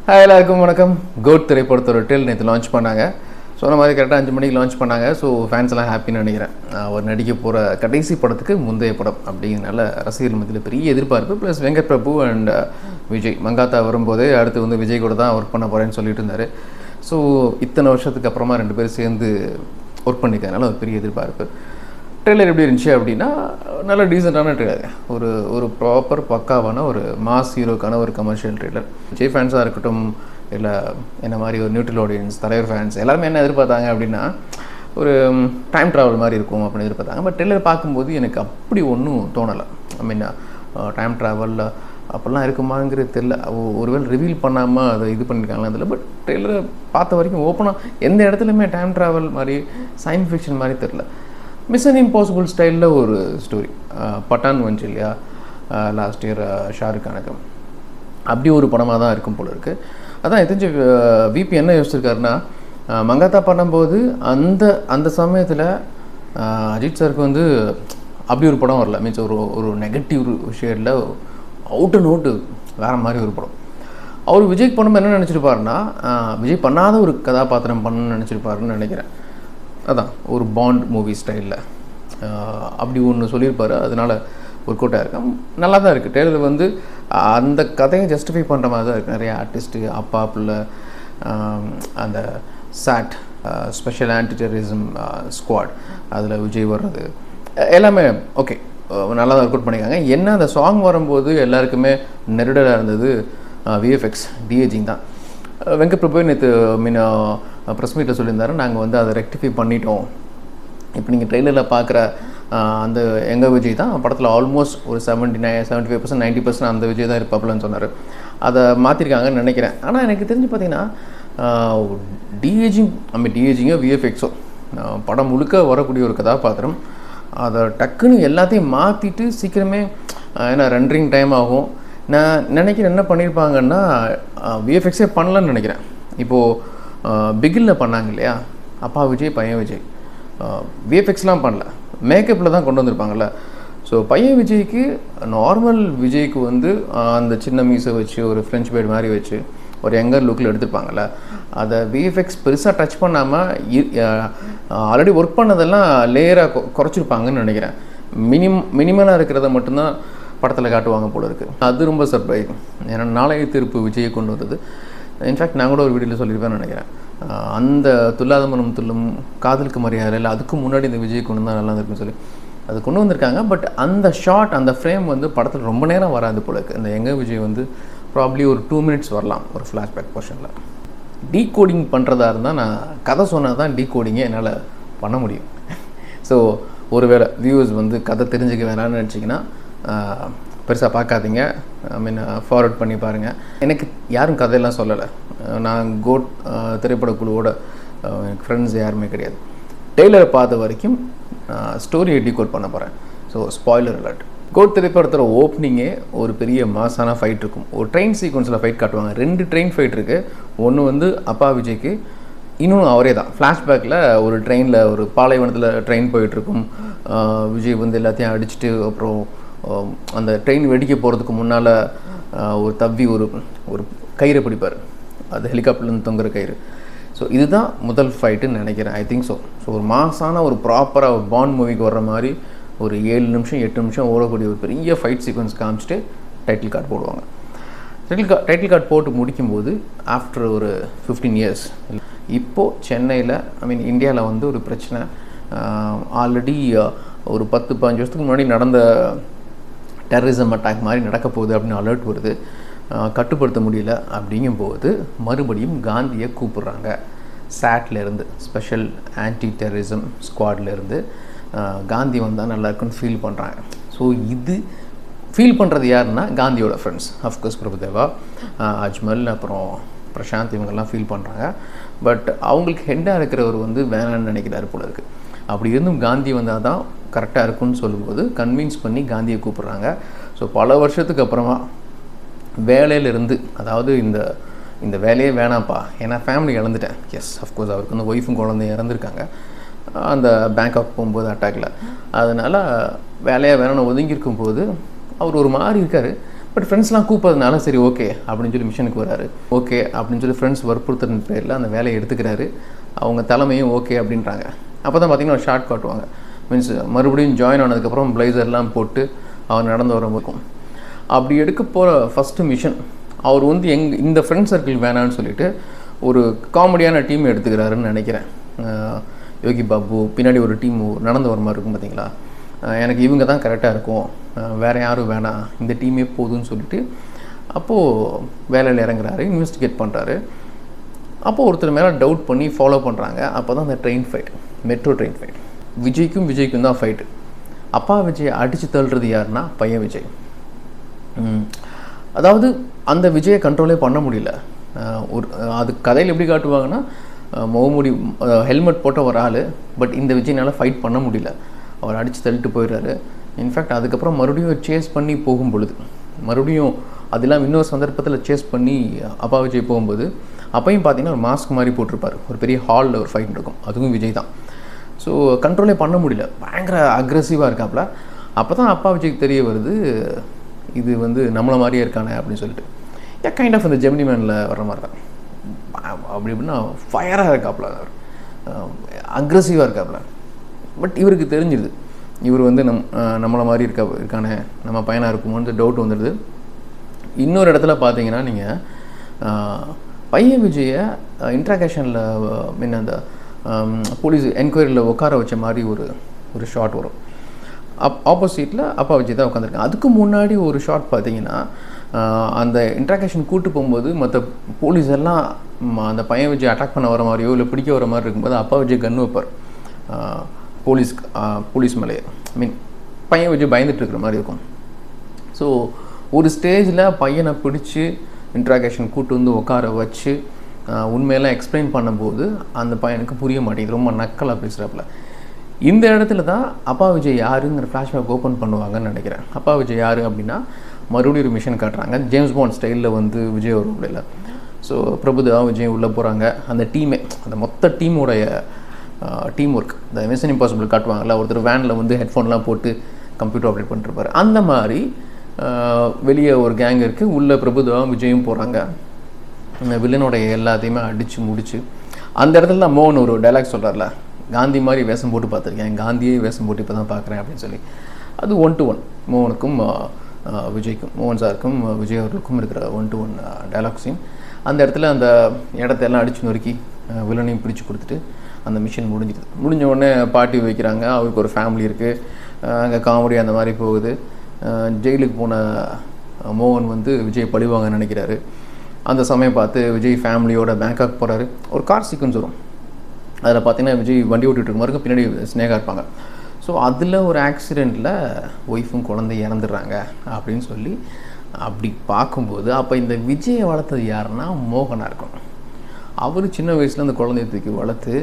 Hi எல்லாருக்கும் வணக்கம். Code திரைப்படத்தோட ட்ரெயில் நேற்று லான்ச் பண்ணாங்க. சொன்ன மாதிரி கரெக்டாக 5 மணிக்கு லான்ச் பண்ணாங்க. ஸோ ஃபேன்ஸ் எல்லாம் ஹாப்பின்னு நினைக்கிறேன். அவர் நடிக்க போகிற கடைசி படத்துக்கு முந்தைய படம் அப்படிங்கிறனால ரசிகர்கள் மத்தியில் பெரிய எதிர்பார்ப்பு. ப்ளஸ் வெங்கட் பிரபு அண்ட் விஜய் மங்காத்தா வரும்போதே அடுத்து வந்து விஜய் கூட தான் ஒர்க் பண்ண போகிறேன்னு சொல்லிட்டு இருந்தார். ஸோ இத்தனை வருஷத்துக்கு அப்புறமா 2 பேரும் சேர்ந்து ஒர்க் பண்ணிக்கிறதுனால ஒரு பெரிய எதிர்பார்ப்பு. ட்ரெய்லர் எப்படி இருந்துச்சு அப்படின்னா, நல்ல டீசெண்டான ட்ரெய்லர். ஒரு ப்ராப்பர் பக்காவான ஒரு மாஸ் ஹீரோக்கான ஒரு கமர்ஷியல் ட்ரெய்லர். விஜய் ஃபேன்ஸாக இருக்கட்டும், இல்லை என்ன மாதிரி ஒரு நியூட்ரல் ஆடியன்ஸ், தலைவர் ஃபேன்ஸ் எல்லாருமே என்ன எதிர்பார்த்தாங்க அப்படின்னா, ஒரு டைம் ட்ராவல் மாதிரி இருக்கும் அப்படின்னு எதிர்பார்த்தாங்க. பட் ட்ரெய்லர் பார்க்கும்போது எனக்கு அப்படி ஒன்றும் தோணலை. ஐ மீன் டைம் ட்ராவலில் அப்படிலாம் இருக்குமாங்கிறது தெரில. ஒருவேளை ரிவீல் பண்ணாமல் அதை இது பண்ணியிருக்காங்களா தெரியல. பட் ட்ரெய்லரை பார்த்த வரைக்கும் ஓப்பனாக எந்த இடத்துலையுமே டைம் ட்ராவல் மாதிரி சயின்ஸ் ஃபிக்ஷன் மாதிரி தெரில. மிஷன் இம்பாசிபிள் ஸ்டைலில் ஒரு ஸ்டோரி. பட்டான் வந்துச்சு இல்லையா லாஸ்ட் இயர் ஷாருக் கானுக்கு, அப்படி ஒரு படமாக தான் இருக்கும் போல இருக்குது. அதான் தெரிஞ்சு விபி என்ன யோசிச்சிருக்காருன்னா, மங்காத்தா பண்ணும்போது அந்த சமயத்தில் அஜித் சாருக்கு வந்து அப்படி ஒரு படம் வரல. மீன்ஸ் ஒரு நெகட்டிவ் ஷேடில் அவுட் அண்ட் அவுட்டு வேறு மாதிரி ஒரு படம். அவர் விஜய்க்கு பண்ணும்போது என்ன நினச்சிருப்பாருன்னா, விஜய் பண்ணாத ஒரு கதாபாத்திரம் பண்ணணும்னு நினச்சிருப்பாருன்னு நினைக்கிறேன். அதான் ஒரு பாண்ட் மூவி ஸ்டைலில் அப்படி ஒன்று சொல்லியிருப்பார். அதனால் ஒர்க் அவுட்டாக இருக்கு. நல்லா தான் இருக்குது. ட்ரெய்லர் வந்து அந்த கதையை ஜஸ்டிஃபை பண்ணுற மாதிரி தான் இருக்குது. நிறைய ஆர்டிஸ்ட்டு, அப்பா பிள்ளை, அந்த சாட் ஸ்பெஷல் ஆன்டி டெரரிசம் ஸ்குவாட், அதில் விஜய் வர்றது எல்லாமே ஓகே, நல்லா தான் ஒர்க் அவுட் பண்ணியிருக்காங்க. என்ன அந்த சாங் வரும்போது எல்லாருக்குமே நெருடலாக இருந்தது விஎஃப்எக்ஸ் டிஏஜிங் தான். வெங்கட் பிரபு நேற்று ப்ரெஸ் மீட்டில் சொல்லியிருந்தாரு, நாங்கள் வந்து அதை ரெக்டிஃபை பண்ணிட்டோம். இப்போ நீங்கள் ட்ரெய்லரில் பார்க்குற அந்த எங்கள் விஜய் தான் படத்தில் ஆல்மோஸ்ட் ஒரு 75% 90% அந்த விஜய் தான் இருப்பாப்புலன்னு சொன்னார். அதை மாற்றிருக்காங்கன்னு நினைக்கிறேன். ஆனால் எனக்கு தெரிஞ்சு பார்த்தீங்கன்னா டிஏஜிங்கோ விஎஃப்எக்ஸோ படம் முழுக்க வரக்கூடிய ஒரு கதாபாத்திரம், அதை டக்குன்னு எல்லாத்தையும் மாற்றிட்டு சீக்கிரமே, ஏன்னா ரெண்டரிங் டைம் ஆகும். நான் நினைக்கிறேன் என்ன பண்ணியிருப்பாங்கன்னா, விஎஃப்எக்ஸே பண்ணலன்னு நினைக்கிறேன். இப்போது பிகிலில் பண்ணாங்க இல்லையா, அப்பா விஜய் பையன் விஜய், விஎஃப்எக்ஸ்லாம் பண்ணல, மேக்கப்பில் தான் கொண்டு வந்திருப்பாங்கள்ல. ஸோ பையன் விஜய்க்கு நார்மல் விஜய்க்கு வந்து அந்த சின்ன மீசை வச்சு ஒரு ஃப்ரெஞ்ச் பேட் மாதிரி வச்சு ஒரு யங்கர் லுக்கில் எடுத்துருப்பாங்கள்ல, அதை விஎஃப்எக்ஸ் பெருசாக டச் பண்ணாமல் ஆல்ரெடி ஒர்க் பண்ணதெல்லாம் லேயராக குறைச்சிருப்பாங்கன்னு நினைக்கிறேன். மினிமலாக இருக்கிறத மட்டும்தான் படத்தில் காட்டுவாங்க போல இருக்குது. அது ரொம்ப சர்ப்ரைஸ். ஏன்னா நாளைய தீர்ப்பு விஜயை கொண்டு வந்தது. இன்ஃபேக்ட் நான் கூட ஒரு வீடியோவில் சொல்லியிருப்பேன்னு நினைக்கிறேன். அந்த துல்லாத மனம் துல்லும், காதலுக்கு மரியாதை இல்லை, அதுக்கு முன்னாடி இந்த விஜய் கொண்டு தான் நல்லா இருக்குன்னு சொல்லி அது கொண்டு வந்திருக்காங்க. பட் அந்த ஷார்ட், அந்த ஃப்ரேம் வந்து படத்தில் ரொம்ப நேரம் வராது போல இருக்குது. இந்த எங்கள் விஜய் வந்து ப்ராப்ளி ஒரு 2 minutes வரலாம் ஒரு ஃப்ளாஷ்பேக் போர்ஷனில். டீகோடிங் பண்ணுறதா இருந்தால் நான் கதை சொன்னால் தான் டீகோடிங்கே என்னால் பண்ண முடியும். ஸோ ஒருவேளை வியூவர்ஸ் வந்து கதை தெரிஞ்சுக்க வேணாம்னு நினச்சிங்கன்னா பெருசாக பார்க்காதீங்க. ஐ மீன் ஃபார்வர்ட் பண்ணி பாருங்கள். எனக்கு யாரும் கதையெல்லாம் சொல்லலை. நான் கோட் திரைப்படக்குழுவோட எனக்கு ஃப்ரெண்ட்ஸ் யாருமே கிடையாது. ட்ரெய்லரை பார்த்த வரைக்கும் ஸ்டோரியை டீகோட் பண்ண போகிறேன். So spoiler alert. கோட் திரைப்படத்தோட ஓப்பனிங்கே ஒரு பெரிய மாசான ஃபைட் இருக்கும். ஒரு ட்ரெயின் சீக்வன்ஸில் ஃபைட் காட்டுவாங்க. 2 ட்ரெயின் ஃபைட் இருக்குது. ஒன்று வந்து அப்பா விஜய்க்கு, இன்னொன்று அவரே தான். ஃப்ளாஷ்பேக்கில் ஒரு ட்ரெயினில், ஒரு பாலைவனத்தில் ட்ரெயின் போயிட்டுருக்கும். விஜய் வந்து எல்லாத்தையும் அடிச்சுட்டு அப்புறம் அந்த ட்ரெயின் வெடிக்க போகிறதுக்கு முன்னால் ஒரு தவ்வி ஒரு கயிறை பிடிப்பார். அது ஹெலிகாப்டர்லேருந்து தொங்குற கயிறு. ஸோ இதுதான் முதல் ஃபைட்டுன்னு நினைக்கிறேன். I think so. ஒரு மாசான ஒரு ப்ராப்பராக ஒரு பாண்ட் மூவிக்கு வர்ற மாதிரி ஒரு 7 நிமிஷம் 8 நிமிஷம் ஓடக்கூடிய ஒரு பெரிய ஃபைட் சீக்வன்ஸ் காமிச்சிட்டு டைட்டில் கார்டு போடுவாங்க. டைட்டில் கார்டு போட்டு முடிக்கும்போது ஆஃப்டர் ஒரு 15 years இப்போது சென்னையில், ஐ மீன் இந்தியாவில் வந்து ஒரு பிரச்சனை. ஆல்ரெடி ஒரு 10-15 வருஷத்துக்கு முன்னாடி நடந்த டெரரிசம் அட்டாக் மாதிரி நடக்க போகுது அப்படின்னு அலர்ட் வருது. கட்டுப்படுத்த முடியல. அப்படிங்கும்போது மறுபடியும் காந்தியை கூப்பிட்றாங்க. சாட்லேருந்து, ஸ்பெஷல் ஆன்டி டெரரிசம் ஸ்குவாட்லேருந்து காந்தி வந்தால் நல்லா இருக்குன்னு ஃபீல் பண்ணுறாங்க. ஸோ இது ஃபீல் பண்ணுறது யாருன்னா காந்தியோட ஃப்ரெண்ட்ஸ். அஃப்கோர்ஸ் பிரபுதேவா, அஜ்மல், அப்புறம் பிரசாந்த், இவங்கெல்லாம் ஃபீல் பண்ணுறாங்க. பட் அவங்களுக்கு ஹெட்டாக இருக்கிறவர் வந்து வேணான்னு நினைக்கிறாரு போல இருக்குது. அப்படி இருந்தும் காந்தி வந்தால் தான் கரெக்டாக இருக்குன்னு சொல்லும்போது கன்வின்ஸ் பண்ணி காந்தியை கூப்பிட்றாங்க. ஸோ பல வருஷத்துக்கு அப்புறமா வேலையிலேருந்து, அதாவது இந்த வேலையே வேணாம்ப்பா, ஏன்னா ஃபேமிலி இழந்துட்டேன். எஸ், அஃப்கோர்ஸ் அவருக்கு வந்து ஒய்ஃபும் குழந்தையும் இறந்துருக்காங்க அந்த பேங்காக் போகும்போது அட்டாக்கில். அதனால் வேலையாக வேணும்னு ஒதுங்கியிருக்கும் போது அவர் ஒரு மாதிரி இருக்கார். பட் ஃப்ரெண்ட்ஸ்லாம் கூப்பிட்றதுனால சரி ஓகே அப்படின்னு சொல்லி மிஷனுக்கு வராரு. ஓகே அப்படின்னு சொல்லி ஃப்ரெண்ட்ஸ் வற்புறுத்துற பேரில் அந்த வேலையை எடுத்துக்கிறாரு. அவங்க தலைமையும் ஓகே அப்படின்றாங்க. அப்போ தான் பார்த்தீங்கன்னா ஒரு ஷார்ட் காட்டுவாங்க. மீன்ஸ் மறுபடியும் ஜாயின் ஆனதுக்கப்புறம் பிளேசர்லாம் போட்டு அவர் நடந்து வர இருக்கும். அப்படி எடுக்க போகிற ஃபஸ்ட்டு மிஷன் அவர் வந்து இந்த ஃப்ரெண்ட் சர்க்கிள் வேணான்னு சொல்லிட்டு ஒரு காமெடியான டீம் எடுத்துக்கிறாருன்னு நினைக்கிறேன். யோகி பாபு பின்னாடி ஒரு டீம் நடந்து வர மாதிரி இருக்கும் பார்த்தீங்களா. எனக்கு இவங்க தான் கரெக்டாக இருக்கும், வேறு யாரும் வேணாம், இந்த டீமே போதும்னு சொல்லிட்டு அப்போது வேலையில் இறங்குறாரு, இன்வெஸ்டிகேட் பண்ணுறாரு. அப்போது ஒருத்தர் மேலே டவுட் பண்ணி ஃபாலோ பண்ணுறாங்க. அப்போ தான் அந்த train fight, metro train fight, விஜய்க்கும் தான் ஃபைட்டு. அப்பா விஜய் அடித்து தள்ளுறது யாருன்னா பையன் விஜய். அதாவது அந்த விஜயை கண்ட்ரோலே பண்ண முடியல. அது கதையில் எப்படி காட்டுவாங்கன்னா முகமூடி ஹெல்மெட் போட்ட ஒரு ஆள், பட் இந்த விஜய்னால் ஃபைட் பண்ண முடியல, அவர் அடித்து தள்ளிட்டு போயிடுறாரு. இன்ஃபேக்ட் அதுக்கப்புறம் மறுபடியும் சேஸ் பண்ணி போகும் பொழுது, மறுபடியும் அதெல்லாம் இன்னொரு சந்தர்ப்பத்தில் சேஸ் பண்ணி அப்பா விஜய் போகும்போது அப்பையும் பார்த்தீங்கன்னா ஒரு மாஸ்க் மாதிரி போட்டிருப்பார். ஒரு பெரிய ஹாலில் ஒரு ஃபைட் இருக்கும், அதுவும் விஜய் தான். ஸோ கண்ட்ரோலே பண்ண முடியல, பயங்கர அக்ரெசிவாக இருக்காப்புல. அப்போ தான் அப்பா விஜய்க்கு தெரிய வருது இது வந்து நம்மளை மாதிரியே இருக்கானே அப்படின்னு சொல்லிட்டு. கைண்ட் ஆஃப் அந்த ஜெமினி மேனில் வர்ற மாதிரி தான். அப்படி எப்படின்னா ஃபயராக இருக்காப்புல, அக்ரெசிவாக இருக்காப்புல. பட் இவருக்கு தெரிஞ்சிடுது இவர் வந்து நம்மளை மாதிரி இருக்கானே, நம்ம பையனாக இருக்குமோன்னு டவுட் வந்துடுது. இன்னொரு இடத்துல பார்த்தீங்கன்னா நீங்கள் பையன் விஜயை இன்ட்ராகேஷனில் மீன் அந்த போலீஸ் என்கொயரியில் உட்கார வச்ச மாதிரி ஒரு ஷாட் வரும். ஆப்போசிட்டில் அப்பா விஜய் தான் உட்காந்துருக்காங்க. அதுக்கு முன்னாடி ஒரு ஷாட் பார்த்தீங்கன்னா அந்த இன்ட்ராகேஷன் கூட்டு போகும்போது மற்ற போலீஸ் எல்லாம் அந்த பையன் விஜய் அட்டாக் பண்ண வர மாதிரியோ இல்லை பிடிக்க வர மாதிரி இருக்கும்போது அப்பா விஜய் கன்று வைப்பார் போலீஸ் மேலேயே. மீன் பையன் விஜய் பயந்துட்டு இருக்கிற மாதிரி இருக்கும். ஸோ ஒரு ஸ்டேஜில் பையனை பிடிச்சி இன்ட்ராகேஷன் கூட்டு வந்து உட்கார வச்சு உண்மையெல்லாம் எக்ஸ்பிளைன் பண்ணும்போது அந்த பையனுக்கு புரிய மாட்டேங்குது, ரொம்ப நக்கலாக பேசுகிறாப்புல. இந்த இடத்துல தான் அப்பா விஜய் யாருங்கிற ஃப்ளாஷ்பேக் ஓப்பன் பண்ணுவாங்கன்னு நினைக்கிறேன். அப்பா விஜய் யார் அப்படின்னா மறுபடியும் ஒரு மிஷன் காட்டுறாங்க, ஜேம்ஸ் பாண்ட் ஸ்டைலில் வந்து விஜய் வரும் அப்படில. ஸோ பிரபுதேவா விஜய் உள்ளே போகிறாங்க. அந்த டீமே, அந்த மொத்த டீமோடைய டீம் ஒர்க், இந்த மிஷன் இம்பாசிபிள் காட்டுவாங்கல்ல, ஒருத்தர் வேனில் வந்து ஹெட்ஃபோன்லாம் போட்டு கம்ப்யூட்டர் ஆப்ரேட் பண்ணிட்டுருப்பார். அந்த மாதிரி வெளியே ஒரு கேங் இருக்குது, உள்ளே பிரபுதேவா விஜயும் போகிறாங்க. வில்லனுடைய எல்லாத்தையுமே அடித்து முடிச்சு அந்த இடத்துல தான் மோகன் ஒரு டைலாக் சொல்கிறார்ல, காந்தி மாதிரி வேஷம் போட்டு பார்த்துருக்கேன், காந்தியே வேஷம் போட்டு இப்போ தான் பார்க்குறேன் அப்படின்னு சொல்லி. அது 1-to-1 மோகனுக்கும் விஜய்க்கும், மோகன் சாருக்கும் விஜய் அவர்களுக்கும் இருக்கிற 1-to-1 டைலாக் சீன். அந்த இடத்துல அந்த இடத்தையெல்லாம் அடித்து நொறுக்கி வில்லனையும் பிடிச்சி கொடுத்துட்டு அந்த மிஷன் முடிஞ்சிடுது. முடிஞ்ச உடனே பார்ட்டி வைக்கிறாங்க, அவருக்கு ஒரு ஃபேமிலி இருக்குது, அங்கே காமெடி அந்த மாதிரி போகுது. ஜெயிலுக்கு போன மோகன் வந்து விஜய் பழிவாங்க நினைக்கிறாரு. அந்த சமயம் பார்த்து விஜய் ஃபேமிலியோட பேங்காக் போகிறாரு. ஒரு கார் சீக்வன்ஸ் வரும், அதில் பார்த்தீங்கன்னா விஜய் வண்டி ஓட்டிகிட்டு இருக்க மாதிரி பின்னாடி ஸ்னேகா இருப்பாங்க. ஸோ அதில் ஒரு ஆக்சிடெண்ட்டில் ஒய்ஃபும் குழந்தை இறந்துடுறாங்க அப்படின்னு சொல்லி அப்படி பார்க்கும்போது அப்போ இந்த விஜயை வளர்த்தது யாருன்னா மோகனாக இருக்கும். அவர் சின்ன வயசில் அந்த குழந்தைய தூக்கி வளர்த்து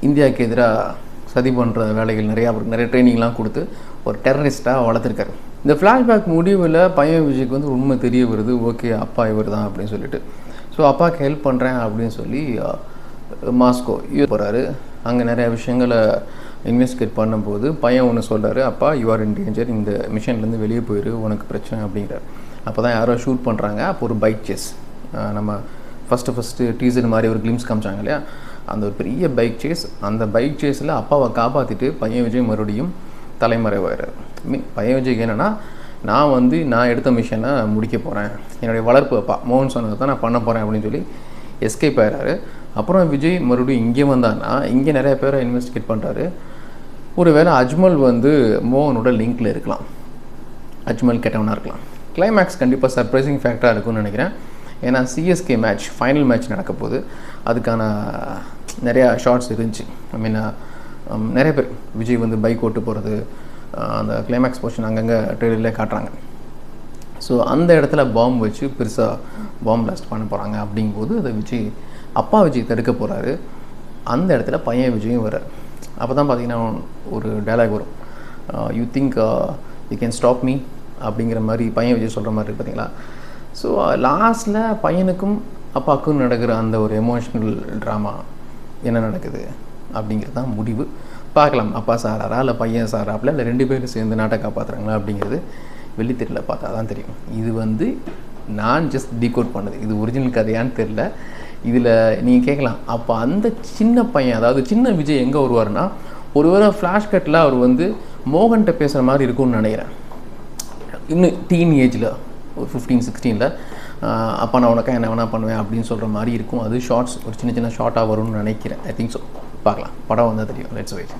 இந்தியாவுக்கு எதிராக சதி பண்ணுற வேலைகள் அவருக்கு நிறைய ட்ரைனிங்லாம் கொடுத்து ஒரு டெரரிஸ்ட்டாக வளர்த்துருக்காரு. இந்த ஃப்ளாஷ்பேக் முடிவில் பையன் விஜய்க்கு வந்து உண்மை தெரிய வருது, ஓகே அப்பா இவர் தான் அப்படின்னு சொல்லிட்டு. ஸோ அப்பாவுக்கு ஹெல்ப் பண்ணுறேன் அப்படின்னு சொல்லி மாஸ்கோ போகிறாரு. அங்கே நிறையா விஷயங்களை இன்வெஸ்டிகேட் பண்ணும்போது பையன் ஒன்று சொல்கிறாரு, அப்பா யூ ஆர் இன் டேஞ்சர், இந்த மிஷன்லேருந்து வெளியே போயிரு, உனக்கு பிரச்சனை அப்படிங்கிறார். அப்போ தான் யாரோ ஷூட் பண்ணுறாங்க. அப்போ ஒரு பைக் சேஸ், நம்ம ஃபஸ்ட்டு டீசர் மாதிரி ஒரு கிளிம்ஸ் காமிச்சாங்க இல்லையா, அந்த ஒரு பெரிய பைக் சேஸ். அந்த பைக் சேஸில் அப்பாவை காப்பாற்றிட்டு பையன் விஜய் மறுபடியும் தலைமறைவாகிறார். பையன் விஜய்க்கு என்னென்னா, நான் எடுத்த மிஷனை முடிக்க போகிறேன், என்னுடைய வளர்ப்பு அப்பா மோகன் சொன்னதை தான் நான் பண்ண போகிறேன் அப்படின்னு சொல்லி எஸ்கேப் ஆகிறாரு. அப்புறம் விஜய் மறுபடியும் இங்கே வந்தான்னா இங்கே நிறைய பேரை இன்வெஸ்டிகேட் பண்ணுறாரு. ஒரு வேளை அஜ்மல் வந்து மோகனோட லிங்க்கில் இருக்கலாம், அஜ்மல் கெட்டவனாக இருக்கலாம். கிளைமேக்ஸ் கண்டிப்பாக சர்ப்ரைசிங் ஃபேக்டராக இருக்கும்னு நினைக்கிறேன். ஏன்னா சிஎஸ்கே மேட்ச், ஃபைனல் மேட்ச் நடக்க போகுது, அதுக்கான நிறையா ஷார்ட்ஸ் இருந்துச்சு. ஐ மீன் நிறைய பேர் விஜய் வந்து பைக் ஓட்டு போகிறது, அந்த கிளைமேக்ஸ் போர்ஷன் அங்கங்கே ட்ரெயிலரில் காட்டுறாங்க. ஸோ அந்த இடத்துல பாம்பு வச்சு பெருசாக பாம்பு பிளாஸ்ட் பண்ண போகிறாங்க. அப்படிங்கும்போது அதை அப்பா விஜய் தடுக்க போகிறாரு. அந்த இடத்துல பையன் விஜயும் வர்றார். அப்போ தான் பார்த்தீங்கன்னா ஒரு டைலாக் வரும், you think you can stop me அப்படிங்கிற மாதிரி பையன் விஜய் சொல்கிற மாதிரி இருக்கு பார்த்தீங்களா. ஸோ லாஸ்ட்டில் பையனுக்கும் அப்பாவுக்கும் நடக்கிற அந்த ஒரு எமோஷ்னல் ட்ராமா என்ன நடக்குது அப்படிங்கிறது தான் முடிவு. பார்க்கலாம், அப்பா சாராரா இல்லை பையன் சாராப்பில் இல்லை ரெண்டு பேரும் சேர்ந்து நாட்டை காப்பாற்றுறாங்களா அப்படிங்கிறது வெள்ளித்திரையில் பார்த்தா தான் தெரியும். இது வந்து நான் ஜஸ்ட் டீகோட் பண்ணது, இது ஒரிஜினல் கதையான்னு தெரில. இதில் நீங்கள் கேட்கலாம், அப்போ அந்த சின்ன பையன், அதாவது சின்ன விஜய் எங்கே வருவார்னா, ஒருவேளை ஃப்ளாஷ்கட்டில் அவர் வந்து மோகன்கிட்ட பேசுகிற மாதிரி இருக்கும்னு நினைக்கிறேன். இன்னும் டீன் ஏஜில் ஒரு 15-16 அப்போ நான் உனக்கா என்ன வேணா பண்ணுவேன் அப்படின்னு சொல்கிற மாதிரி இருக்கும். அது ஷார்ட்ஸ் ஒரு சின்ன சின்ன ஷார்ட்டாக வரும்னு நினைக்கிறேன். I think so. பார்க்கலாம், படம் வந்தால் தெரியும். Let's wait.